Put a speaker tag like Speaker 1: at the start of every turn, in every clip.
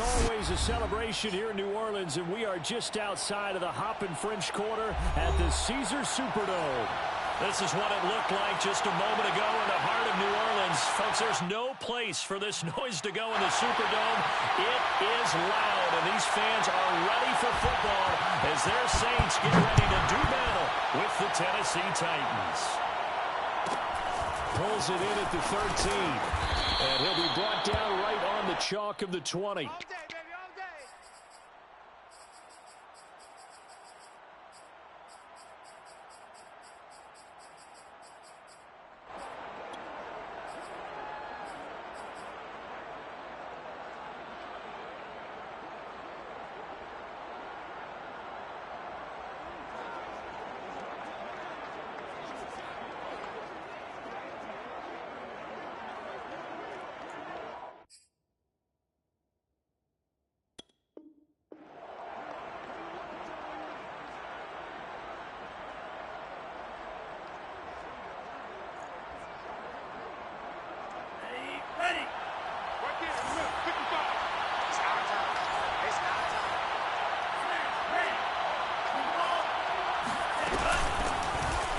Speaker 1: always a celebration here in New Orleans, and we are just outside of the Hoppin' French Quarter at the Caesars Superdome. This is what it looked like just a moment ago in the heart of New Orleans. Folks, there's no place for this noise to go in the Superdome. It is loud, and these fans are ready for football as their Saints get ready to do battle with the Tennessee Titans. Pulls it in at the 13, and he'll be brought down right on the chalk of the 20.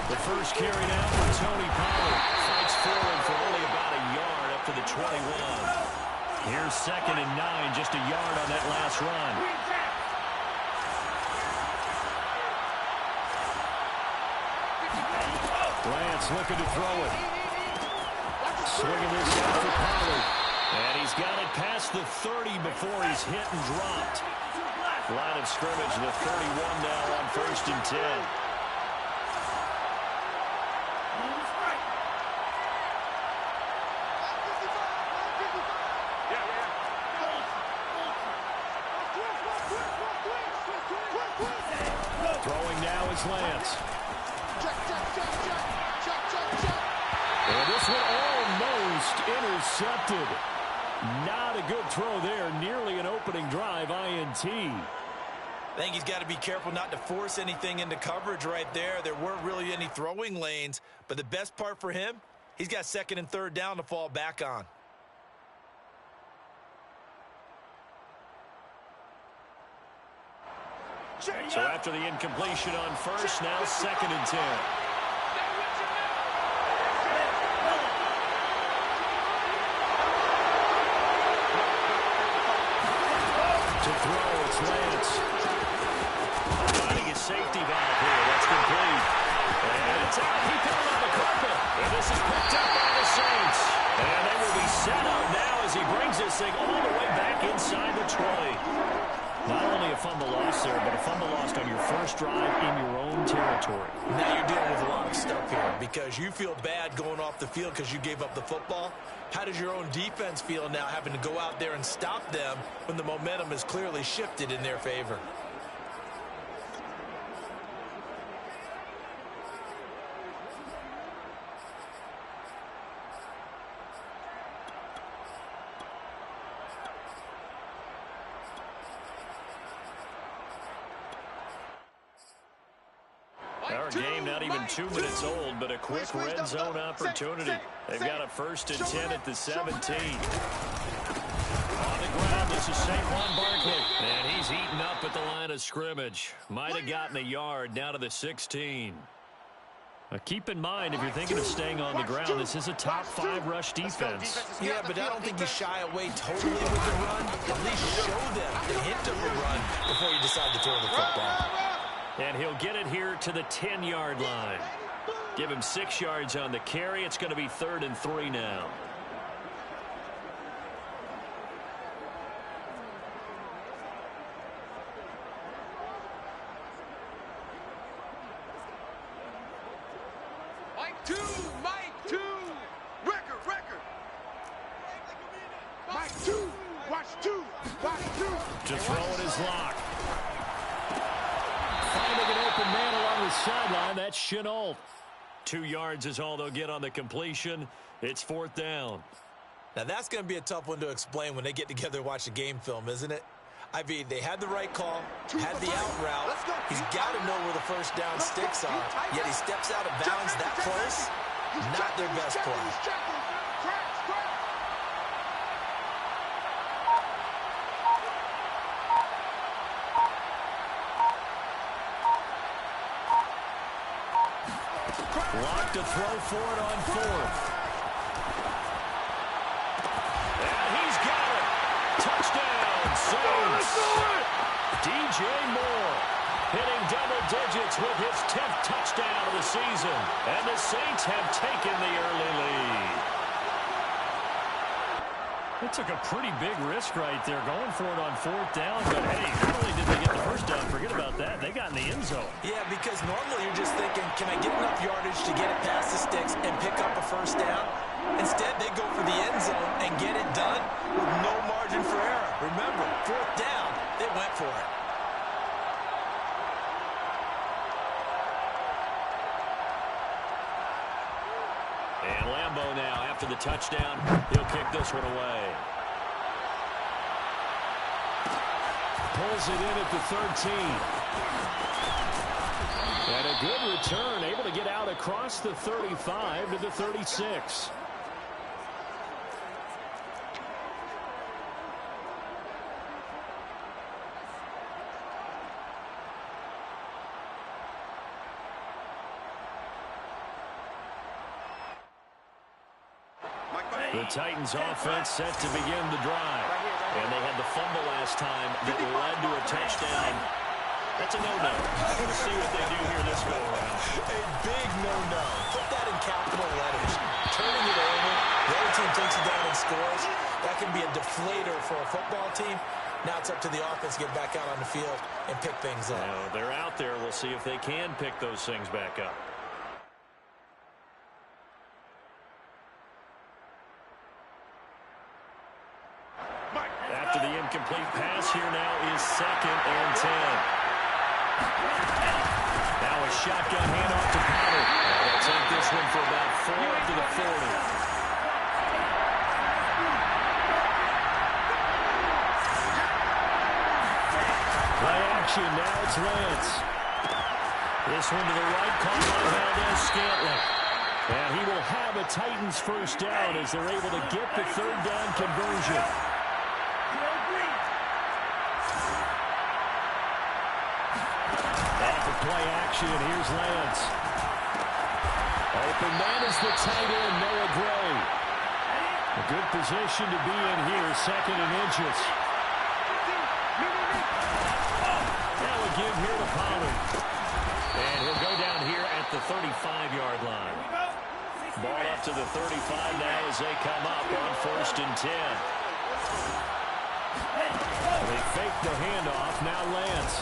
Speaker 1: The first carry down for Tony Pollard. Fights forward for only about a yard up to the 21. Here's 2nd and 9, just a yard on that last run. Lance looking to throw it. Swinging this out for Pollard. And he's got it past the 30 before he's hit and dropped. Line of scrimmage, the 31 now on 1st and 10. Throwing now is Lance. And this one almost intercepted. Not a good throw there. Nearly an opening drive INT.
Speaker 2: I think he's got to be careful not to force anything into coverage right there. There weren't really any throwing lanes. But the best part for him, he's got 2nd and 3rd down to fall back on.
Speaker 1: So after the incompletion on 1st, now 2nd and 10. To throw, it's Lance. Finding his safety valve here. That's complete. And it's out. He put it on the carpet. And this is picked up by the Saints. And they will be set up now as he brings this thing all the way back inside the 20. Not only a fumble loss there, but a fumble lost on your first drive in your own territory.
Speaker 2: Now you're dealing with a lot of stuff here because you feel bad going off the field because you gave up the football. How does your own defense feel now having to go out there and stop them when the momentum is clearly shifted in their favor?
Speaker 1: Our game not even 2 minutes old, but a quick red zone opportunity. They've got a 1st and 10 at the 17. On the ground, this is Saquon Barkley. And he's eaten up at the line of scrimmage. Might have gotten a yard down to the 16. Keep in mind, if you're thinking of staying on the ground, this is a top 5 rush defense.
Speaker 2: Yeah, but I don't think you shy away totally with the run. At least show them the hint of a run before you decide to throw the football.
Speaker 1: And he'll get it here to the 10-yard line. Give him 6 yards on the carry. It's going to be 3rd and 3 now.
Speaker 3: Mike 2, Mike 2. Record. Mike 2, watch 2, watch 2.
Speaker 1: To throw it is Locke. Finding an open man along the sideline, that's Chenault. 2 yards is all they'll get on the completion. It's 4th down.
Speaker 2: Now that's going to be a tough one to explain when they get together and watch the game film, isn't it? I mean, they had the right call, had the out route. He's got to know where the first down sticks are, yet he steps out of bounds that close. Not their best play.
Speaker 1: Lock to throw for it on fourth. And he's got it. Touchdown, Saints. DJ Moore hitting double digits with his 10th touchdown of the season. And the Saints have taken the early lead. They took a pretty big risk right there going for it on fourth down. But, hey, not only did they get the first down, forget about that, they got in the end zone.
Speaker 2: Yeah, because normally you're just thinking, can I get enough yardage to get it past the sticks and pick up a first down? Instead, they go for the end zone and get it done with no margin for error. Remember, fourth down, they went for it.
Speaker 1: And Lambeau now, after the touchdown, he'll kick this one away. Pulls it in at the 13. And a good return, able to get out across the 35 to the 36. The Titans offense set to begin the drive. And they had the fumble last time that led to a touchdown. That's a no-no. We'll see what they do here this go-around.
Speaker 2: A big no-no. Put that in capital letters. Turning it over. The other team takes it down and scores. That can be a deflator for a football team. Now it's up to the offense to get back out on the field and pick things up.
Speaker 1: Now, they're out there. We'll see if they can pick those things back up. After the incomplete pass, here now is 2nd and 10. Now a shotgun handoff to Pollard. They'll take this one for about 4 to the 40. Play action, now it's Lance. This one to the right, caught by Valdez-Scantling. And he will have a Titans first down as they're able to get the third down conversion. Play action. Here's Lance. Open man is the tight end, Noah Gray. A good position to be in here, 2nd and inches. Now a give here to Pollard. And he'll go down here at the 35-yard line. Ball up to the 35 now as they come up on 1st and 10. They fake the handoff. Now Lance.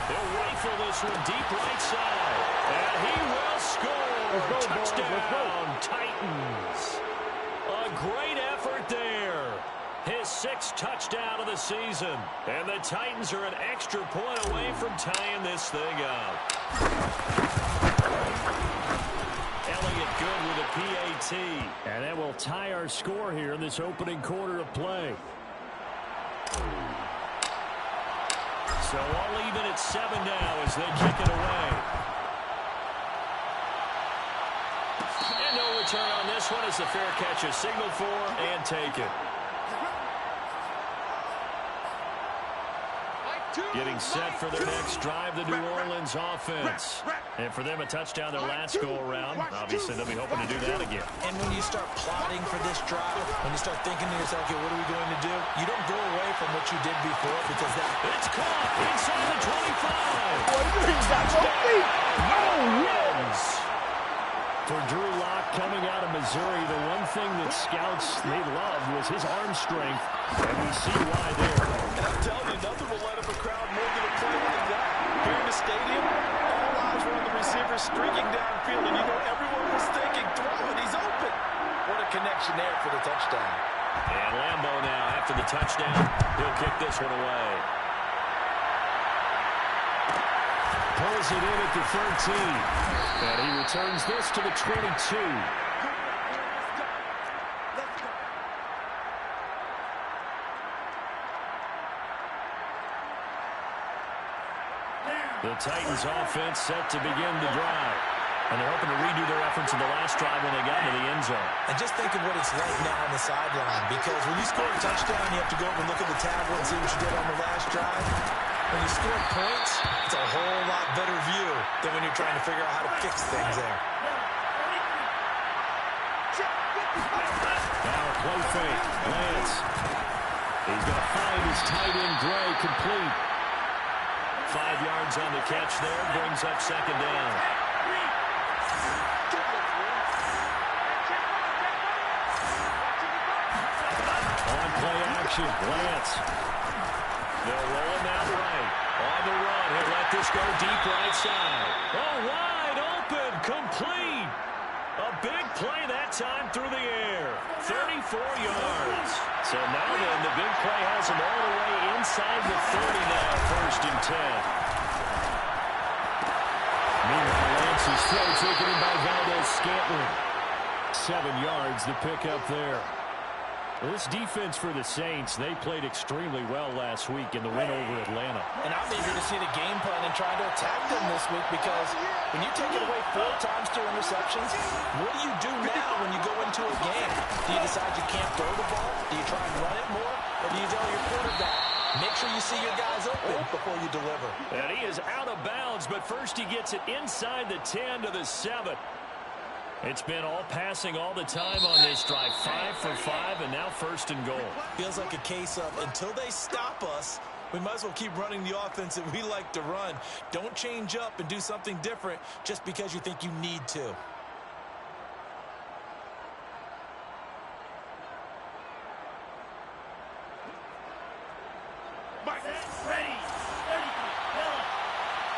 Speaker 1: He'll rifle this one deep right side. And he will score. Touchdown, Titans. A great effort there. His 6th touchdown of the season. And the Titans are an extra point away from tying this thing up. Elliott good with a PAT. And that will tie our score here in this opening quarter of play. So all even at 7 now as they kick it away. And no return on this one as the fair catch is signaled for and taken. Getting set for their next drive, the New Orleans offense. And for them, a touchdown their last go-around. Obviously, they'll be hoping to do that again.
Speaker 2: And when you start plotting for this drive, when you start thinking to yourself, okay, what are we going to do? You don't go away from what you did before because that...
Speaker 1: It's caught inside the 25. For Drew Lock coming out of Missouri, the one thing that scouts they loved was his arm strength, and we see why there.
Speaker 4: And I'm telling you, nothing will light up a crowd more than a play like that. Here in the stadium, all eyes were on the receiver streaking downfield, and you know everyone was thinking, throw it, he's open. What a connection there for the touchdown.
Speaker 1: And Lambeau now, after the touchdown, he'll kick this one away. Pulls it in at the 13. And he returns this to the 22. The Titans offense set to begin the drive. And they're hoping to redo their efforts in the last drive when they got to the end zone.
Speaker 2: And just think of what it's like now on the sideline. Because when you score a touchdown, you have to go over and look at the tablet and see what you did on the last drive. When you score points, it's a whole lot better view than when you're trying to figure out how to fix things there.
Speaker 1: Now a play fake. Lance. He's going to find his tight end, Gray, complete. 5 yards on the catch there. Brings up second down. On play action, Lance. They'll roll him out right. On the run, he'll let this go deep right side. Oh, wide open, complete. A big play that time through the air. 34 yards. So now then, the big play has him all the way inside the 30 now, 1st and 10. Meanwhile, Lance's throw taken in by Valdez-Scantling. 7 yards, the pickup there. This defense for the Saints, they played extremely well last week in the win over Atlanta.
Speaker 4: And I'm eager to see the game plan and trying to attack them this week, because when you take it away 4 times to interceptions, what do you do now when you go into a game? Do you decide you can't throw the ball? Do you try and run it more? Or do you tell your quarterback, make sure you see your guys open before you deliver?
Speaker 1: And he is out of bounds, but first he gets it inside the 10 to the 7. It's been all passing all the time on this drive. 5 for 5, and now 1st and goal.
Speaker 2: Feels like a case of, until they stop us, we might as well keep running the offense that we like to run. Don't change up and do something different just because you think you need to.
Speaker 3: Ready. 30. Miller.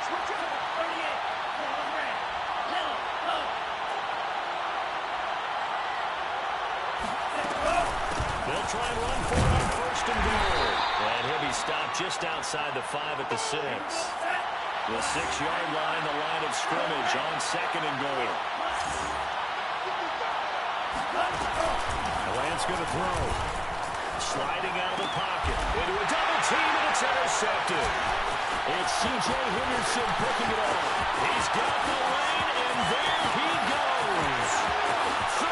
Speaker 3: Switch it. 38. Red. Miller. Go.
Speaker 1: They'll try and run for it on 1st and goal. And he'll be stopped just outside the 5 at the 6. The 6-yard line, the line of scrimmage on 2nd and goal. Lance going to throw. Sliding out of the pocket. Into a double team, and it's intercepted. It's C.J. Henderson picking it off. He's got the lane, and there he goes. 30.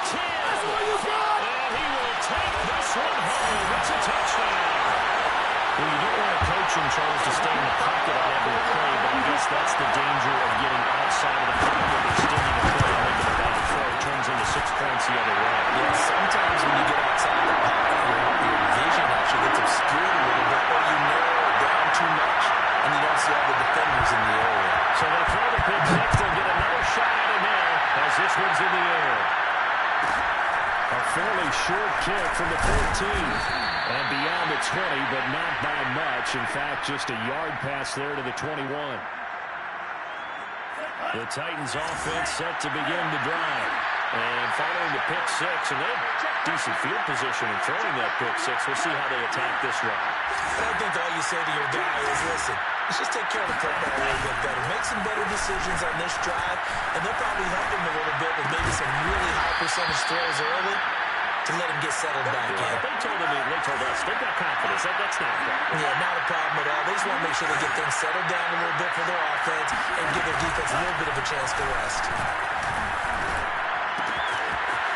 Speaker 1: 10. And he will take this one home. It's a touchdown. Well, you don't want a coach in charge to stay in the pocket on every play, but I guess that's the danger of getting outside of the pocket, extending the play, and making a bad throw. It turns into 6 points the other way.
Speaker 2: Yeah, sometimes when you get outside the pocket, your vision actually gets obscured a little bit, or you narrow it down too much, and you don't see all the defenders in the area.
Speaker 1: So they throw the pick six. They'll get another shot at it now as this one's in the air. A fairly short kick from the 14. And beyond the 20, but not by much. In fact, just a yard pass there to the 21. The Titans offense set to begin the drive. And following the pick six, and they have decent field position in throwing that pick six. We'll see how they attack this one.
Speaker 2: I think all you say to your guy is, listen, let's just take care of the football a little bit better. Make some better decisions on this drive, and they'll probably help him a little bit with maybe some really high percentage throws early to let him get settled back in.
Speaker 1: They told us they've got confidence. That's not a problem.
Speaker 2: Yeah, not a problem at all. They just want to make sure they get things settled down a little bit for their offense and give their defense a little bit of a chance to rest.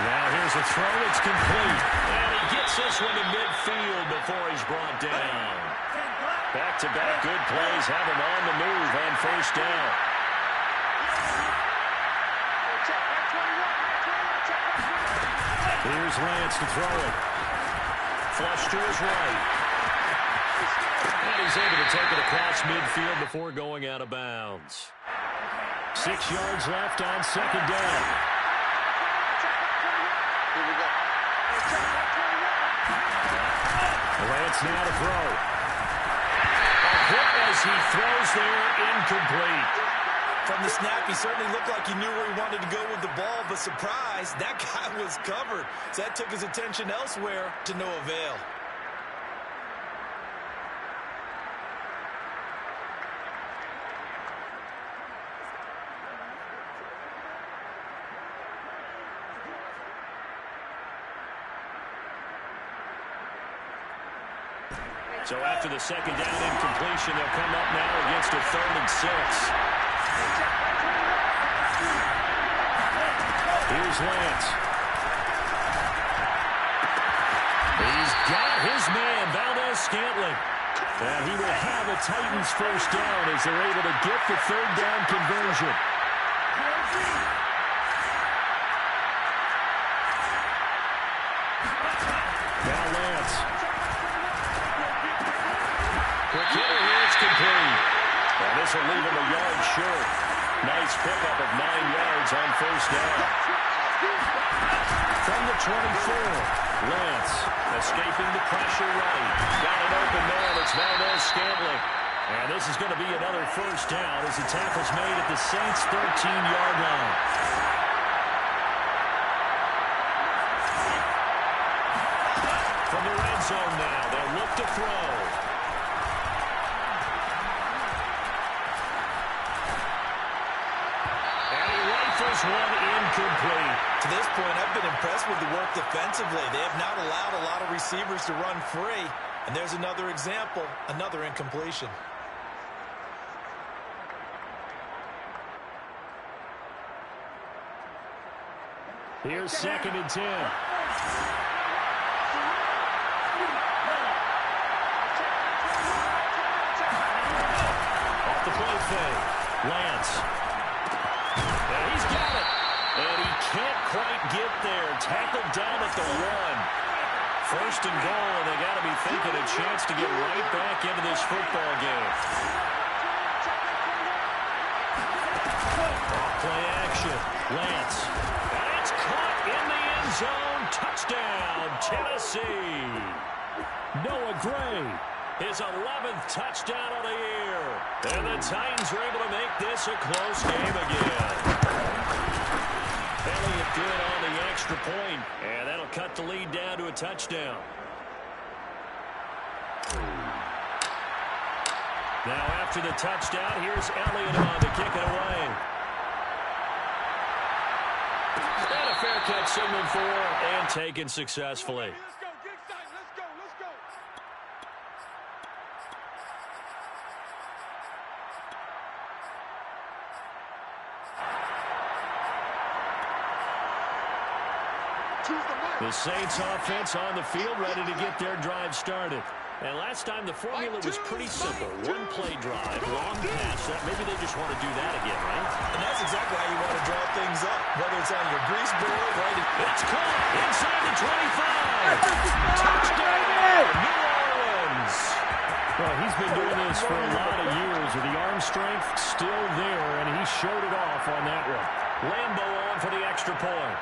Speaker 1: Now here's a throw. It's complete. And he gets this one to midfield before he's brought down. Back-to-back good plays have him on the move on first down. Here's Lance to throw it. Flush to his right. And he's able to take it across midfield before going out of bounds. 6 yards left on second down. Lance now to throw. A hit as he throws there, incomplete.
Speaker 2: From the snap, he certainly looked like he knew where he wanted to go with the ball, but surprise, that guy was covered. So that took his attention elsewhere to no avail.
Speaker 1: So after the second down incompletion, they'll come up now against a 3rd and 6. Here's Lance. He's got his man, Valdez-Scantling. And he will have a Titans first down as they're able to get the third down conversion. Now Lance. Quick hitter here, it's complete. And this will leave him a yard short. Nice pickup of 9 yards on first down. From the 24, Lance escaping the pressure right. Got an open man. It's Valdez-Scantling. And this is going to be another first down as the tackle's made at the Saints' 13-yard line. From the red zone now, they'll look to throw. And he rifles one incomplete.
Speaker 2: To this point, I've been impressed with the work defensively. They have not allowed a lot of receivers to run free. And there's another example, another incompletion.
Speaker 1: Here's 2nd and 10. Off the play fake. Lance. And he's got it. And he can't quite get there. Tackled down at the 1. First and goal, and they got to be thinking a chance to get right back into this football game. Play action. Lance. And it's caught in the end zone. Touchdown, Tennessee. Noah Gray. His 11th touchdown of the year. And the Titans were able to make this a close game again. Elliott good on the extra point, and that'll cut the lead down to a touchdown. Now after the touchdown, here's Elliott on to kick it away. And a fair catch signaled for and taken successfully.
Speaker 3: Let's go. Get excited. Let's go. Let's go.
Speaker 1: The Saints offense on the field, ready to get their drive started. And last time the formula was pretty simple. One play drive, long pass. Maybe they just want to do that again, right?
Speaker 2: And that's exactly how you want to draw things up. Whether it's on your grease board, right?
Speaker 1: It's caught inside the 25. Touchdown, New Orleans. Well, he's been doing this for a lot of years with the arm strength still there, and he showed it off on that one. Lambo on for the extra point.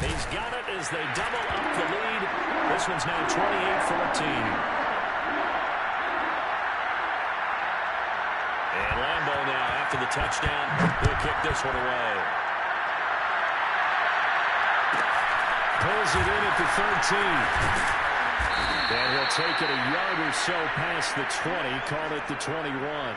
Speaker 1: He's got it as they double up the lead. This one's now 28-14. And Lambo now, after the touchdown, he'll kick this one away. Pulls it in at the 13. And he'll take it a yard or so past the 20, call it the 21.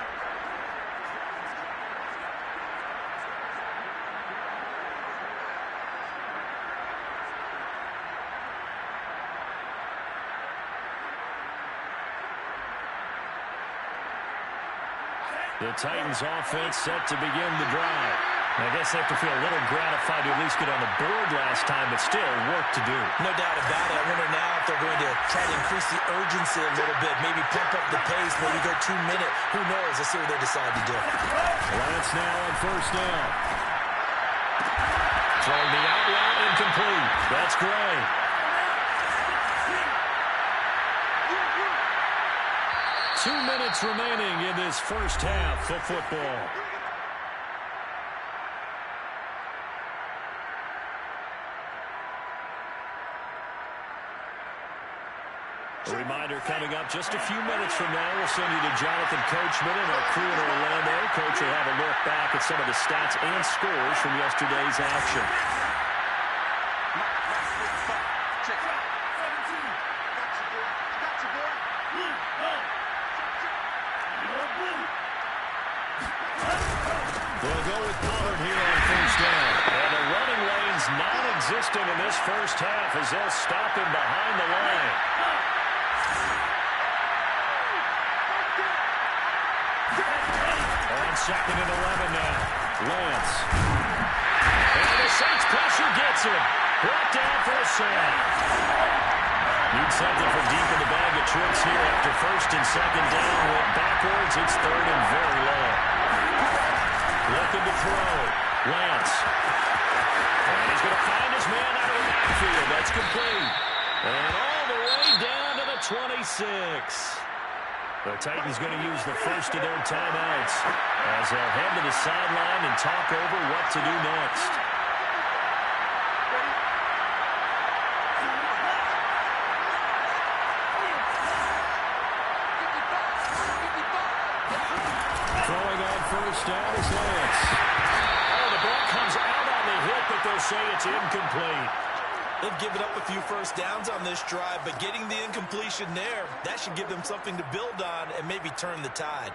Speaker 1: The Titans offense set to begin the drive. I guess they have to feel a little gratified to at least get on the board last time, but still work to do.
Speaker 2: No doubt about it. I wonder now if they're going to try to increase the urgency a little bit, maybe pump up the pace, maybe go 2 minute. Who knows? Let's see what they decide to do.
Speaker 1: Lance now on first down. Throwing the out route incomplete. That's Gray. Two minutes remaining in this first half of football. A reminder coming up just a few minutes from now. We'll send you to Jonathan Coachman and our crew in Orlando. Coach will have a look back at some of the stats and scores from yesterday's action. They'll go with Pollard here on first down. And the running lane's non-existent in this first half as they'll stop him behind the line. On 2nd and 11 now. Lance. And the Saints pressure gets him. Brought down for a sack. Need something from deep in the bag of tricks here after first and second down. Went backwards. It's third and very low. Looking to throw. Lance. And he's going to find his man out of the backfield. That's complete. And all the way down to the 26. The Titans going to use the first of their timeouts as they'll head to the sideline and talk over what to do next. Throwing on first down is Lance. Oh, the ball comes out on the hit, but they'll say it's incomplete.
Speaker 2: They've given up a few first downs on this drive, but getting the incompletion there, that should give them something to build on and maybe turn the tide.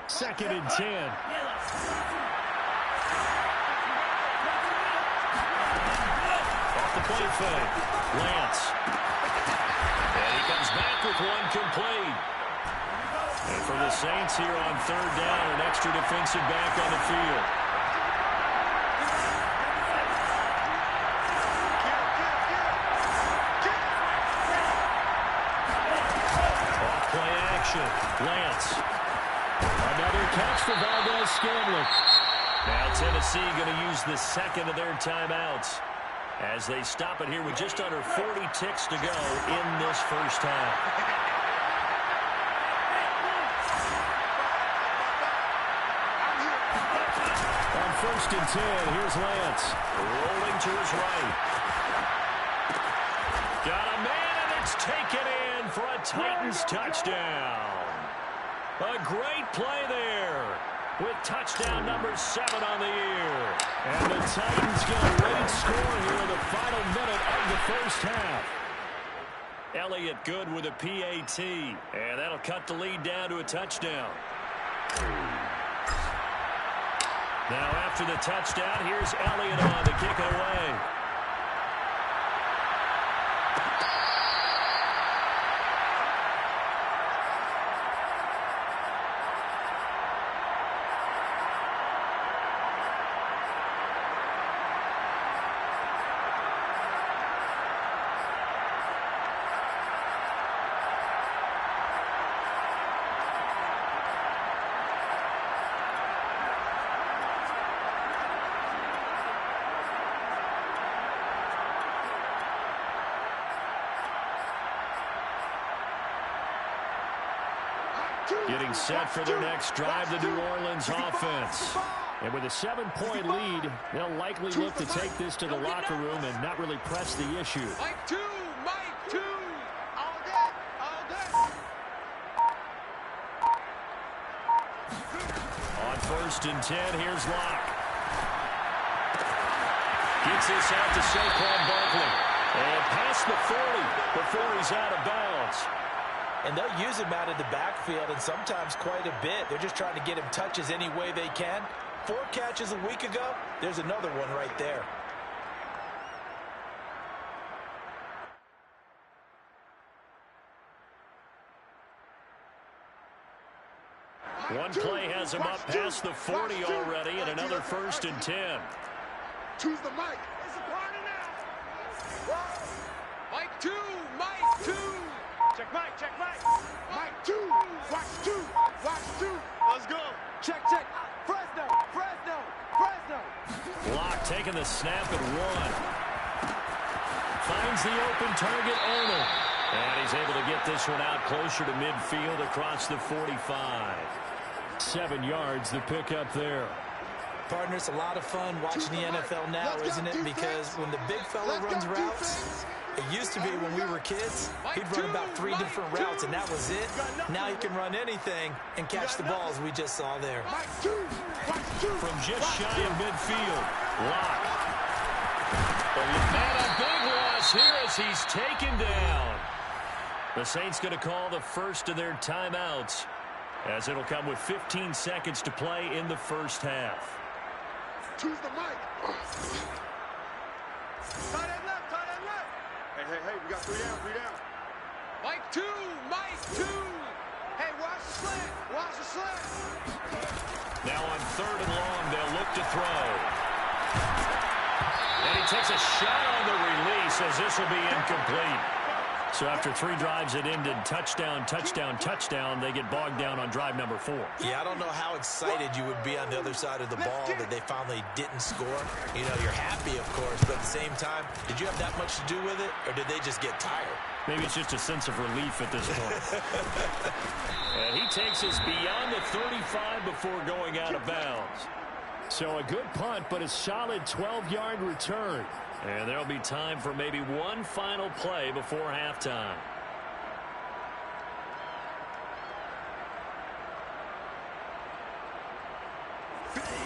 Speaker 1: Second and 10. Play fake. Lance. And he comes back with one complete. And for the Saints here on third down, an extra defensive back on the field. Off play action. Lance. Another catch for Valdez-Scantling. Now Tennessee going to use the second of their timeouts as they stop it here with just under 40 ticks to go in this first half. On first and 10, here's Lance. Rolling to his right. Got a man, and it's taken in for a Titans touchdown. A great play there, with touchdown number 7 on the year. And the Titans get a late score here in the final minute of the first half. Elliott good with a PAT, and that'll cut the lead down to a touchdown. Now after the touchdown, here's Elliott on to kick it away. Getting set for their next drive, the New Orleans offense. And with a 7-point lead, they'll likely look to take this to the locker room and not really press the issue.
Speaker 3: Mike 2, all day, all day.
Speaker 1: On first and 10, here's Locke. Gets this out to Saquon Barkley. And past the 40 before he's out of bounds.
Speaker 2: And they'll use him out of the backfield, and sometimes quite a bit. They're just trying to get him touches any way they can. 4 catches a week ago. There's another one right there.
Speaker 1: One play has him up past the 40 already, and another first and 10.
Speaker 3: Choose the mic. It's a party now. Mike 2, Mike 2. Check Mike, check Mike. Mike 2, watch 2, watch 2. Let's go. Check, check. Fresno, Fresno, Fresno.
Speaker 1: Locke taking the snap at 1. Finds the open target, Arnold. And he's able to get this one out closer to midfield across the 45. 7 yards, the pickup there.
Speaker 2: Partner, it's a lot of fun watching the NFL now, isn't it? Because when the big fella runs routes, it used to be when we were kids, he'd run about 3 different routes, and that was it. Now he can run anything and catch the balls we just saw there.
Speaker 1: From just shy of midfield, Locke. And a big loss here as he's taken down. The Saints going to call the first of their timeouts, as it'll come with 15 seconds to play in the first half.
Speaker 3: Choose the mic. Tight end left, tight end left. Hey, we got 3 down, 3 down.
Speaker 4: Mike 2, Mike 2. Hey, watch the slant, watch the slant.
Speaker 1: Now on 3rd and long, they'll look to throw. And he takes a shot on the release as this will be incomplete. So after 3 drives that ended touchdown, touchdown, touchdown, they get bogged down on drive number 4.
Speaker 2: Yeah, I don't know how excited you would be on the other side of the ball that they finally didn't score. You know, you're happy, of course, but at the same time, did you have that much to do with it, or did they just get tired?
Speaker 1: Maybe it's just a sense of relief at this point. And he takes us beyond the 35 before going out of bounds. So a good punt, but a solid 12-yard return. And there'll be time for maybe one final play before halftime.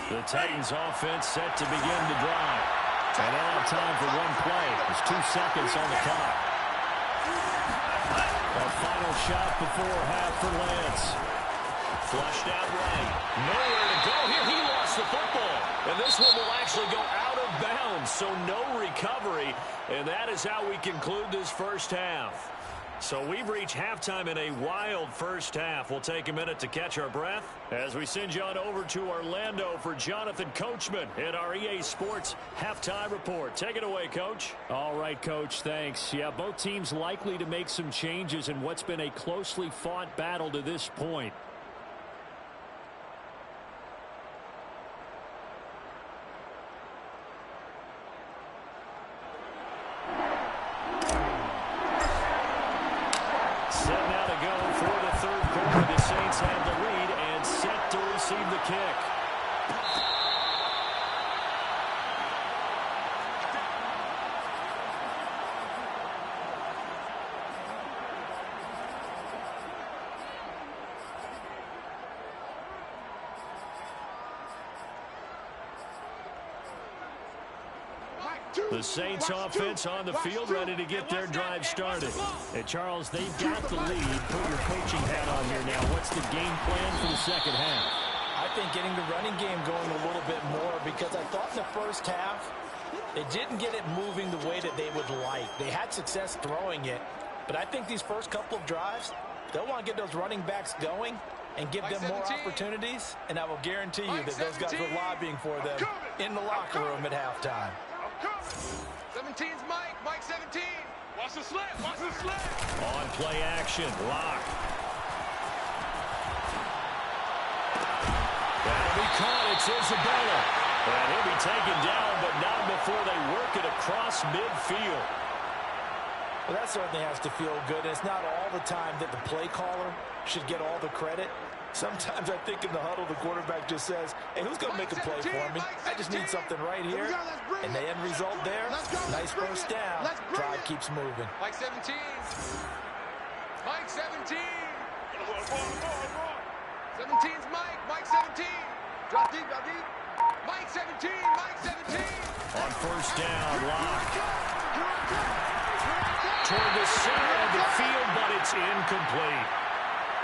Speaker 1: The Titans offense set to begin the drive. And they'll have time for one play. There's 2 seconds on the clock. A final shot before half for Lance. Flushed out right. Nowhere to go here. He lost the football. And this one will actually go out of bounds, so no recovery. And that is how we conclude this first half. So we've reached halftime in a wild first half. We'll take a minute to catch our breath as we send you on over to Orlando for Jonathan Coachman in our EA Sports Halftime Report. Take it away, Coach. All right, Coach, thanks. Yeah, both teams likely to make some changes in what's been a closely fought battle to this point. Have the lead and set to receive the kick. The Saints offense on the field, ready to get their drive started. Hey, Charles, they've got the lead. Put your coaching hat on here now. What's the game plan for the second half?
Speaker 4: I think getting the running game going a little bit more, because I thought in the first half they didn't get it moving the way that they would like. They had success throwing it, but I think these first couple of drives, they'll want to get those running backs going and give them more opportunities, and I will guarantee you that those guys were lobbying for them in the locker room at halftime.
Speaker 3: 17's Mike. Mike 17. Watch the slant. Watch the slant.
Speaker 1: On play action. Lock. That'll be caught. It's Isabella. And he'll be taken down, but not before they work it across midfield.
Speaker 4: Well, that certainly has to feel good. It's not all the time that the play caller should get all the credit. Sometimes I think in the huddle, the quarterback just says, hey, who's going to make a play for me? I just need something right here. And the end result there, nice first down. Drive keeps moving.
Speaker 3: Mike 17. Mike 17. 17's Mike. Mike 17. Drop deep, drop deep. Mike 17. Mike 17.
Speaker 1: On first down, Lock. Toward the center of the field, but it's incomplete.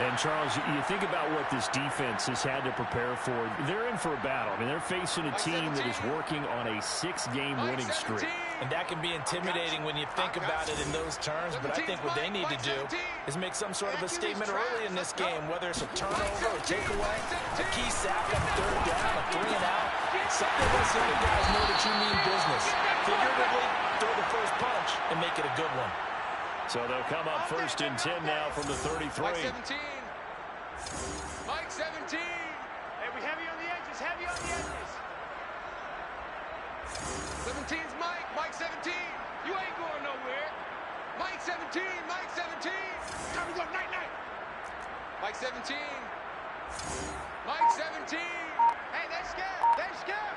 Speaker 1: And, Charles, you think about what this defense has had to prepare for. They're in for a battle. I mean, they're facing a team that is working on a 6-game winning streak.
Speaker 4: And that can be intimidating when you think about it in those terms. But I think what they need to do is make some sort of a statement early in this game, whether it's a turnover, a takeaway, a key sack on third down, a 3-and-out. Something that some of the guys know that you mean business. Figuratively, throw the first punch and make it a good one.
Speaker 1: So they'll come up 1st and 10 now from the 33.
Speaker 3: Mike 17. Mike 17. Hey, we heavy on the edges, heavy on the edges. 17's Mike. Mike 17. You ain't going nowhere. Mike 17. Mike 17. Time to go night-night. Mike 17. Mike 17. Hey, they're scared. They're scared.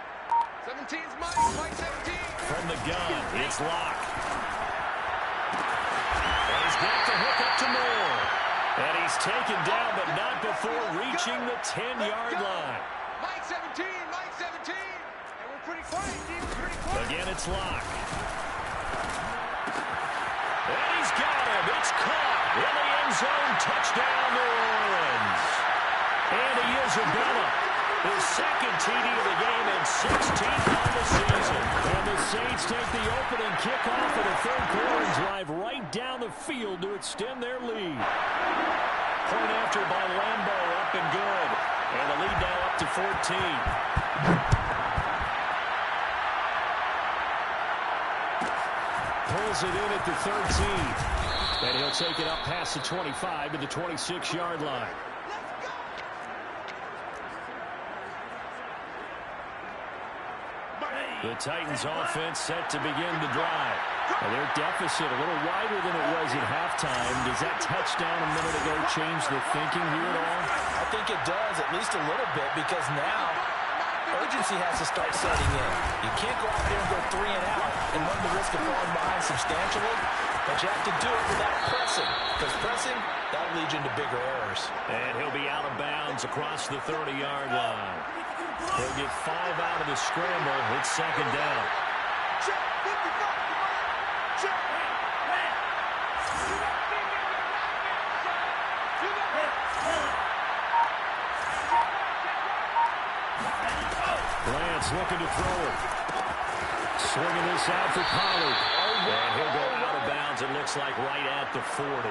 Speaker 3: 17's Mike. Mike 17.
Speaker 1: From the gun, it's Lock. He's got the hook up to Moore. And he's taken down, but not before reaching the 10-yard line.
Speaker 3: Mike 17, Mike 17. And we're pretty quiet, Steve. We're pretty quiet.
Speaker 1: Again, it's Lock. And he's got him. It's caught in the end zone. Touchdown, New Orleans. Andy Isabella, his second TD of the game and 16th on the season. And the Saints take the opening kickoff of the third quarter and drive field to extend their lead. Point after by Lambeau, up and good. And the lead now up to 14. Pulls it in at the 13. And he'll take it up past the 25 to the 26-yard line. The Titans offense set to begin the drive. Well, their deficit a little wider than it was at halftime. Does that touchdown a minute ago change the thinking here at all?
Speaker 2: I think it does, at least a little bit, because now urgency has to start setting in. You can't go out there and go 3 and out and run the risk of falling behind substantially, but you have to do it without pressing, because pressing, that'll lead you into bigger errors.
Speaker 1: And he'll be out of bounds across the 30-yard line. He'll get 5 out of the scramble. It's second down.
Speaker 3: Check, 55, check.
Speaker 1: Lance looking to throw it. Swinging this out for Pollard. And he'll go out of bounds, it looks like, right at the 40.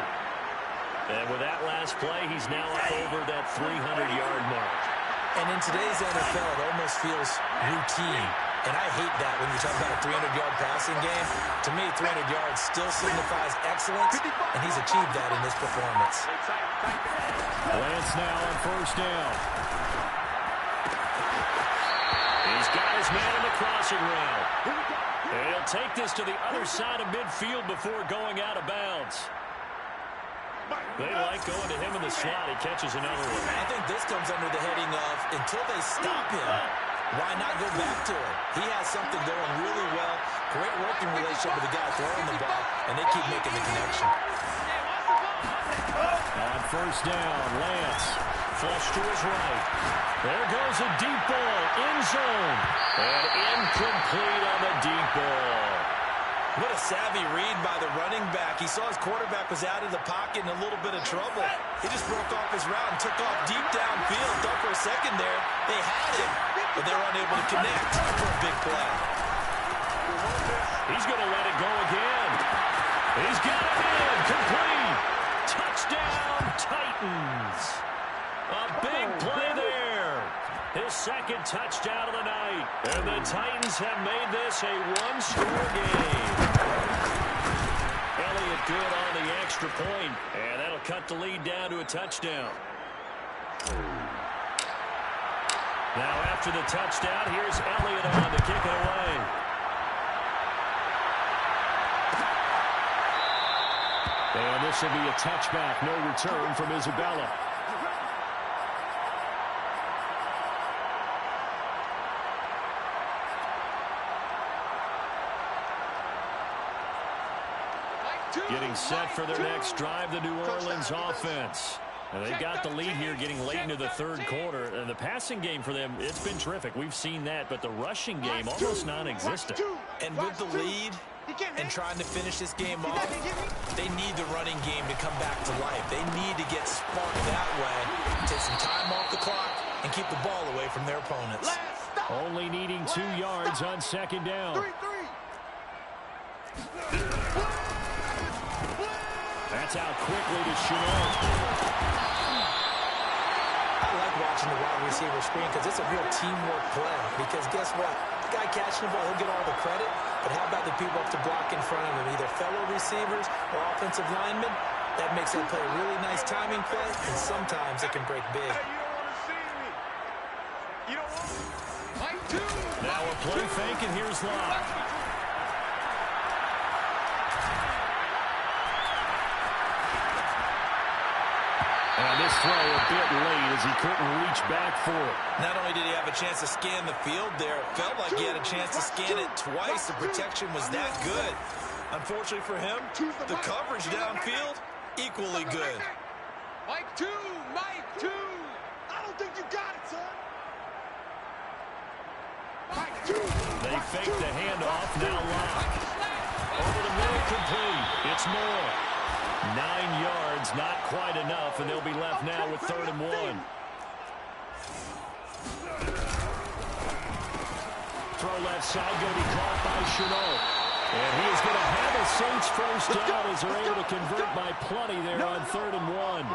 Speaker 1: And with that last play, he's now up over that 300-yard mark.
Speaker 2: And in today's NFL, it almost feels routine. And I hate that when you talk about a 300-yard passing game. To me, 300 yards still signifies excellence, and he's achieved that in this performance.
Speaker 1: Lance now on first down. He's got his man in the crossing route. And he'll take this to the other side of midfield before going out of bounds. They like going to him in the slot. He catches another one.
Speaker 2: I think this comes under the heading of, until they stop him, why not go back to him? He has something going really well. Great working relationship with the guy throwing the ball, and they keep making the connection.
Speaker 1: On first down, Lance flush to his right. There goes a deep ball, end zone, and incomplete on the deep ball.
Speaker 2: What a savvy read by the running back. He saw his quarterback was out of the pocket in a little bit of trouble. He just broke off his route and took off deep downfield. Thought for a second there they had him, but they were unable to connect for a big play.
Speaker 1: He's going to let it go again. He's got it in. Complete. Touchdown, Titans. A big play there. His second touchdown of the night. And the Titans have made this a one-score game. Elliott good on the extra point, and that'll cut the lead down to a touchdown. Now after the touchdown, here's Elliott on to kick it away. And this will be a touchback, no return from Isabella. Getting set for their next drive, the New Orleans offense. And they've got the lead here getting late into the third quarter. And the passing game for them, it's been terrific. We've seen that, but the rushing game almost non-existent.
Speaker 2: And with the lead and trying to finish this game off, they need the running game to come back to life. They need to get sparked that way, take some time off the clock, and keep the ball away from their opponents.
Speaker 1: Only needing 2 yards on second down. That's out quickly to Chenault.
Speaker 2: I like watching the wide receiver screen because it's a real teamwork play. Because guess what? The guy catching the ball, he'll get all the credit. But how about the people up to block in front of him? Either fellow receivers or offensive linemen. That makes that play a really nice timing play. And sometimes it can break big.
Speaker 1: Now a play fake, and here's Locke. And this throw a bit late as he couldn't reach back for it.
Speaker 2: Not only did he have a chance to scan the field there, it felt like he had a chance to scan it twice. The protection was that good. Unfortunately for him, the coverage downfield, equally good.
Speaker 3: Mike 2, Mike 2. I don't think you got it, son. Mike 2.
Speaker 1: They fake the handoff, now Locke. Over the middle, complete. It's Moore. 9 yards, not quite enough, and they'll be left now with 3rd and 1. Throw left side, going to be caught by Chenault. And he is going to have a Saints first down as they're able to convert by plenty there on 3rd and 1.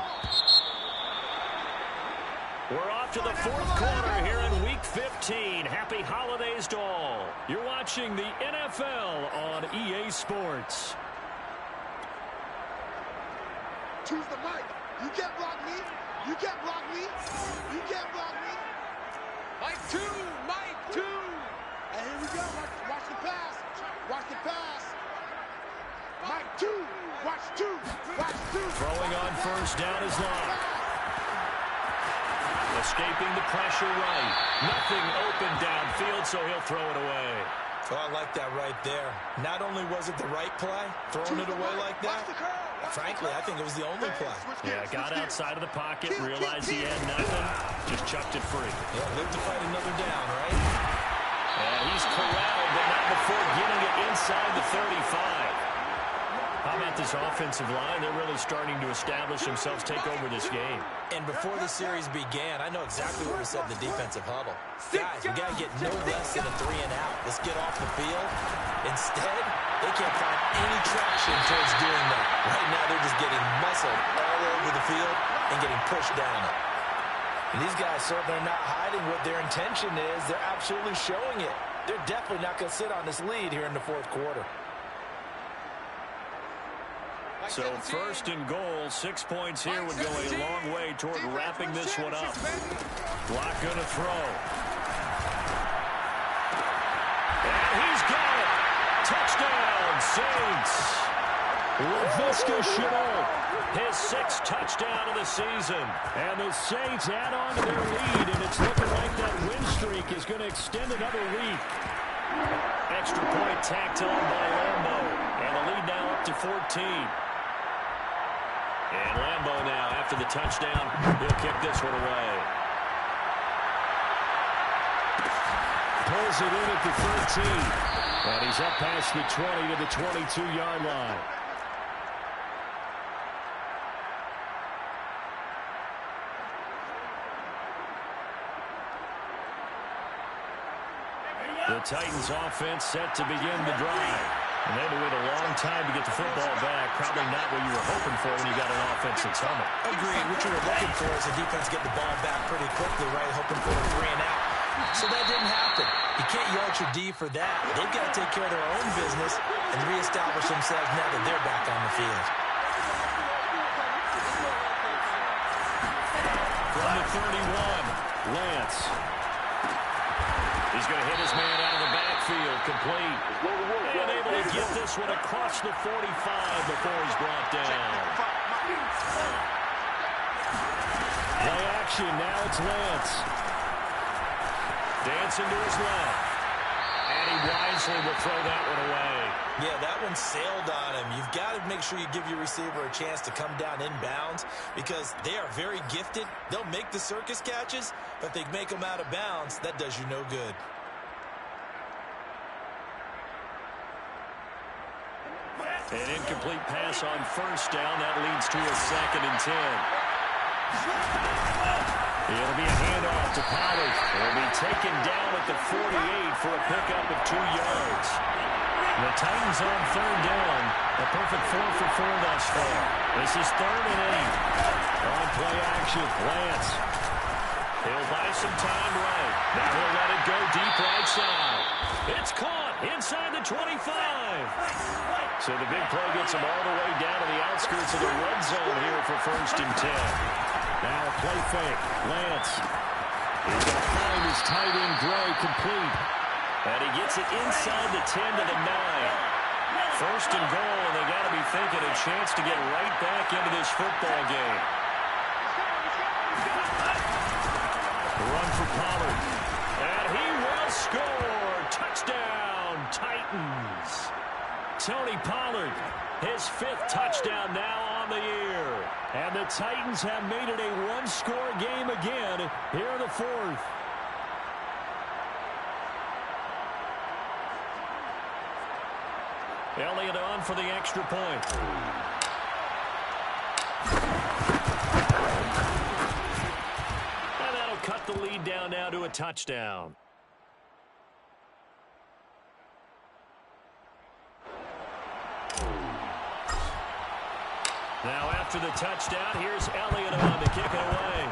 Speaker 1: We're off to the 4th quarter here in Week 15. Happy holidays to all. You're watching the NFL on EA Sports.
Speaker 3: Choose the mic. You can't block me. You can't block me. You can't block me. Mike 2. Mike 2. And here we go. Watch the pass. Watch the pass. Mike 2. Watch 2. Watch 2.
Speaker 1: Throwing on first down is Locke. Escaping the pressure right. Nothing open downfield, so he'll throw it away.
Speaker 2: Oh, I like that right there. Not only was it the right play, throwing it away like that, frankly, I think it was the only play.
Speaker 1: Yeah, got outside of the pocket, realized he had nothing, just chucked it free.
Speaker 2: Yeah, live to fight another down, right?
Speaker 1: And he's corralled, but not before getting it inside the 35. How about this offensive line? They're really starting to establish themselves, take over this game.
Speaker 2: And before the series began, I know exactly what we said in the defensive huddle. Guys, we got to get no less than a 3 and out. Let's get off the field. Instead, they can't find any traction towards doing that. Right now, they're just getting muscled all over the field and getting pushed down it. And these guys certainly are not hiding what their intention is. They're absolutely showing it. They're definitely not going to sit on this lead here in the 4th quarter.
Speaker 1: So 1st and goal, 6 points here would go a long way toward wrapping this one up. Locke going to throw. And he's got it. Touchdown, Saints. Laviska Shenault, his 6th touchdown of the season. And the Saints add on to their lead, and it's looking like that win streak is going to extend another week. Extra point tacked on by Lambo. And the lead now up to 14. And Lambo now, after the touchdown, he'll kick this one away. Pulls it in at the 13. And he's up past the 20 to the 22-yard line. The Titans offense set to begin the drive. And they had to wait a long time to get the football back. Probably not what you were hoping for when you got an offense that's humming.
Speaker 2: Agreed. What you were looking for is the defense get the ball back pretty quickly, right? Hoping for a 3 and out. So that didn't happen. You can't yard your D for that. They've got to take care of their own business and reestablish themselves now that they're back on the field.
Speaker 1: From the 31, Lance. He's going to hit his man out of the backfield, complete. And able to get this one across the 45 before he's brought down. Play action, now it's Lance. Dancing to his left. And he wisely will throw that one away.
Speaker 2: Yeah, that one sailed on him. You've got to make sure you give your receiver a chance to come down inbounds because they are very gifted. They'll make the circus catches, but if they make them out of bounds, that does you no good.
Speaker 1: An incomplete pass on first down. That leads to a 2nd and 10. It'll be a handoff to Pollard. He'll be taken down at the 48 for a pickup of 2 yards. The Titans on 3rd down. A perfect 4 for 4 thus far. This is 3rd and 8. On play action, Lance. He'll buy some time right. Now he'll let it go deep right side. It's caught inside the 25. So the big play gets him all the way down to the outskirts of the red zone here for 1st and 10. Now a play fake. Lance. He's going to find his tight end Gray complete. And he gets it inside the 10 to the 9. 1st and goal, and they got to be thinking a chance to get right back into this football game. Run for Pollard. And he will score. Touchdown, Titans. Tony Pollard, his 5th touchdown now on the year. And the Titans have made it a one-score game again here in the 4th. Elliott on for the extra point. And that'll cut the lead down now to a touchdown. Now after the touchdown, here's Elliott on to kick it away.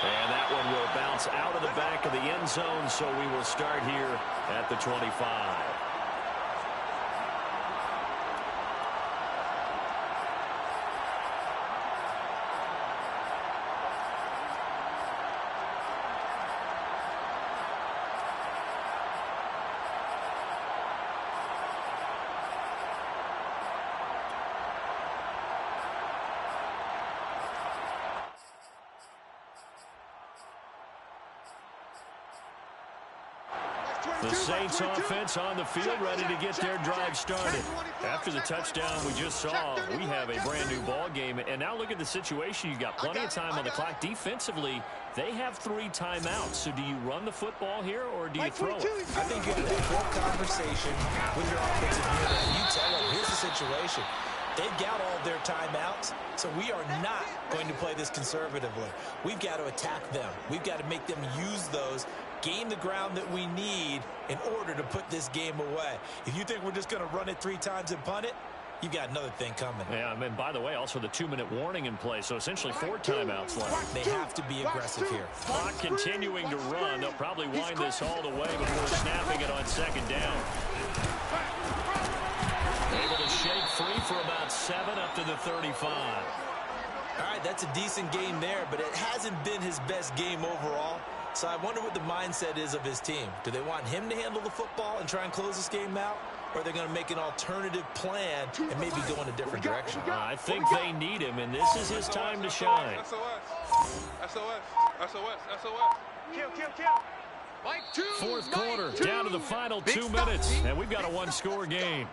Speaker 1: And that one will bounce out of the back of the end zone, so we will start here at the 25. The Saints offense on the field, ready to get their drive started. After the touchdown we just saw, we have a brand new ball game. And now look at the situation. You've got plenty of time on the clock. Defensively, they have 3 timeouts. So do you run the football here or do you throw it?
Speaker 2: I think you have a full conversation with your offensive unit. And you tell them, here's the situation. They've got all their timeouts, so we are not going to play this conservatively. We've got to attack them. We've got to make them use those, gain the ground that we need in order to put this game away. If you think we're just going to run it 3 times and punt it, you've got another thing coming.
Speaker 1: Yeah, and by the way, also the 2-minute warning in play, so essentially 4 timeouts left.
Speaker 2: They have to be aggressive here.
Speaker 1: Clock continuing to run. They'll probably wind this all the way before snapping it on 2nd down. Able to shake free for about 7 up to the 35.
Speaker 2: All right, that's a decent game there, but it hasn't been his best game overall. So I wonder what the mindset is of his team. Do they want him to handle the football and try and close this game out? Or are they going to make an alternative plan and maybe go in a different direction?
Speaker 1: I think they need him, and this is his time to shine.
Speaker 3: Kill. Mike 2.
Speaker 1: 4th quarter, down to the final 2 minutes, and we've got a 1-score game.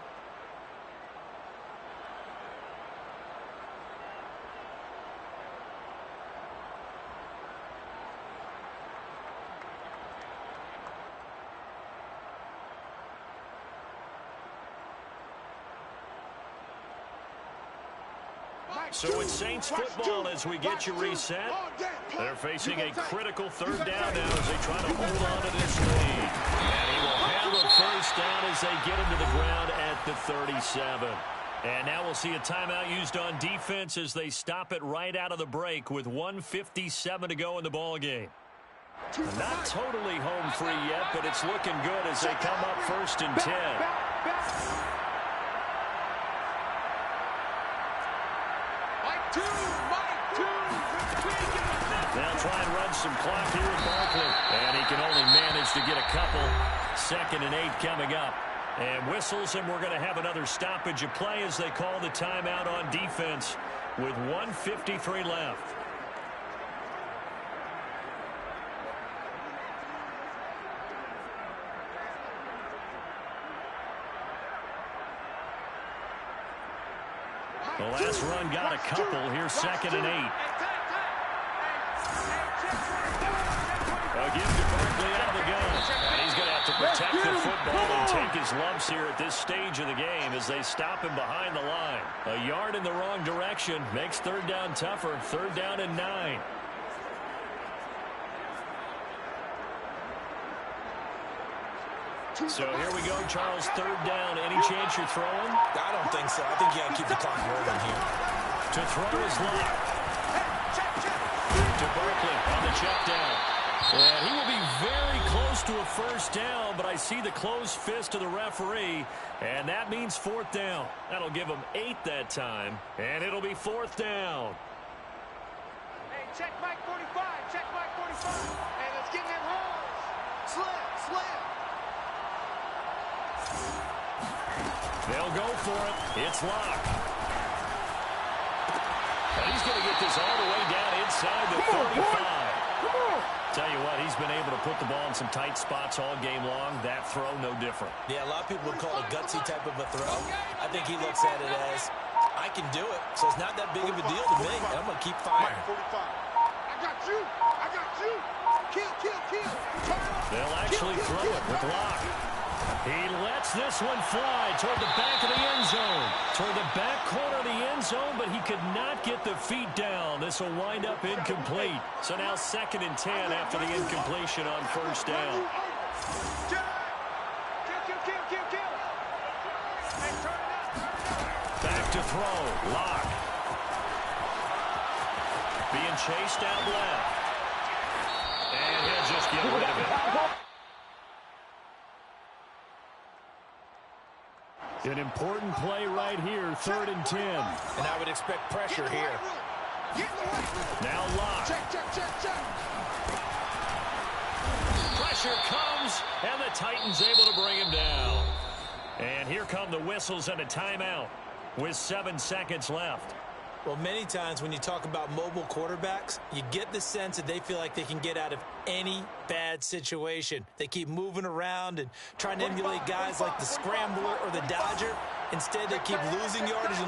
Speaker 1: So it's Saints football as we get you reset. They're facing a critical 3rd down now as they try to hold on to this lead. And he will have a 1st down as they get him to the ground at the 37. And now we'll see a timeout used on defense as they stop it right out of the break with 1:57 to go in the ball game. Not totally home free yet, but it's looking good as they come up 1st and 10. They'll try and run some clock here with Barkley. And he can only manage to get a couple. 2nd and 8 coming up. And whistles, and we're going to have another stoppage of play as they call the timeout on defense with 1:53 left. The last run got a couple. Here's 2nd and 8. Again to Barkley out of the gun. And he's going to have to protect the football and take his lumps here at this stage of the game as they stop him behind the line. A yard in the wrong direction makes 3rd down tougher. 3rd down and 9. So here we go, Charles, 3rd down. Any chance you're throwing?
Speaker 2: I don't think so. I think you got to keep the clock rolling here.
Speaker 1: To throw is Locke. To Barkley on the check down. And he will be very close to a 1st down, but I see the closed fist of the referee, and that means 4th down. That'll give him 8 that time, and it'll be 4th down.
Speaker 3: Hey, check Mike 45. Check Mike 45. Hey, let's get in that hole. Slam.
Speaker 1: They'll go for it. It's Locke. And he's going to get this all the way down inside the 35. Tell you what, he's been able to put the ball in some tight spots all game long. That throw, no different.
Speaker 2: Yeah, a lot of people would call it a gutsy type of a throw. I think he looks at it as, I can do it, so it's not that big of a deal to me, and I'm going to keep firing.
Speaker 3: I got you. Kill.
Speaker 1: They'll actually throw it with Locke. He lets this one fly toward the back of the end zone. Toward the back corner of the end zone, but he could not get the feet down. This will wind up incomplete. So now 2nd and 10 after the incompletion on 1st down. Back to throw. Lock. Being chased out left. And he'll just get rid of it. An important play right here, 3rd and 10.
Speaker 2: And I would expect pressure here.
Speaker 1: Now Lock. Pressure comes, and the Titans able to bring him down. And here come the whistles and a timeout with 7 seconds left.
Speaker 2: Well, many times when you talk about mobile quarterbacks, you get the sense that they feel like they can get out of any bad situation. They keep moving around and trying to emulate guys like the Scrambler or the Dodger. Instead, they keep losing yardage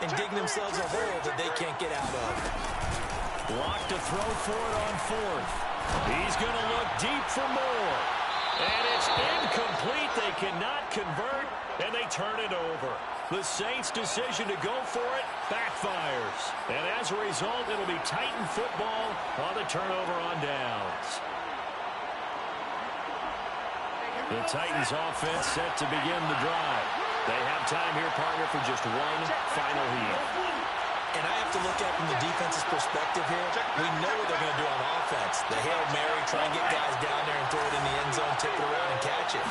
Speaker 2: and digging themselves a hole that they can't get out of.
Speaker 1: Lock to throw for it on 4th. He's going to look deep for more. And it's incomplete. They cannot convert, and they turn it over. The Saints' decision to go for it backfires. And as a result, it'll be Titan football on the turnover on downs. The Titans' offense set to begin the drive. They have time here, partner, for just one final heat.
Speaker 2: And I have to look at it from the defense's perspective here. We know what they're going to do on offense. The Hail Mary, try and get guys down there and throw it in the end zone, tip it around and catch it.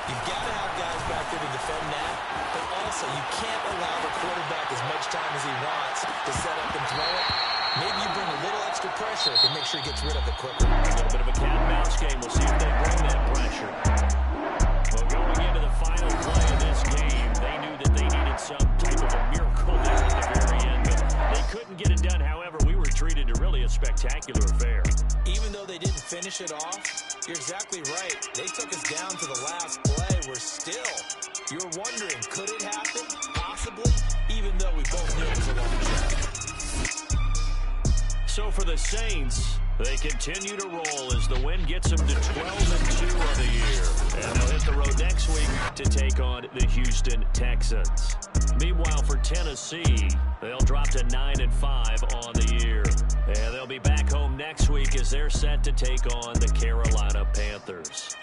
Speaker 2: You've got to have guys back there to defend that, but also you can't allow the quarterback as much time as he wants to set up and throw it. Maybe you bring a little extra pressure to make sure he gets rid of it quicker.
Speaker 1: A little bit of a cat and mouse game. We'll see if they bring that pressure. Well, going into the final play of this game, they knew that they needed some type of a miracle there at the very end. They couldn't get it done. However, we were treated to really a spectacular affair.
Speaker 2: Even though they didn't finish it off, you're exactly right. They took us down to the last play. You're wondering, could it happen? Possibly, even though we both knew it was a long shot.
Speaker 1: So for the Saints, they continue to roll as the win gets them to 12-2 on the year. And they'll hit the road next week to take on the Houston Texans. Meanwhile, for Tennessee, they'll drop to 9-5 on the year. And they'll be back home next week as they're set to take on the Carolina Panthers.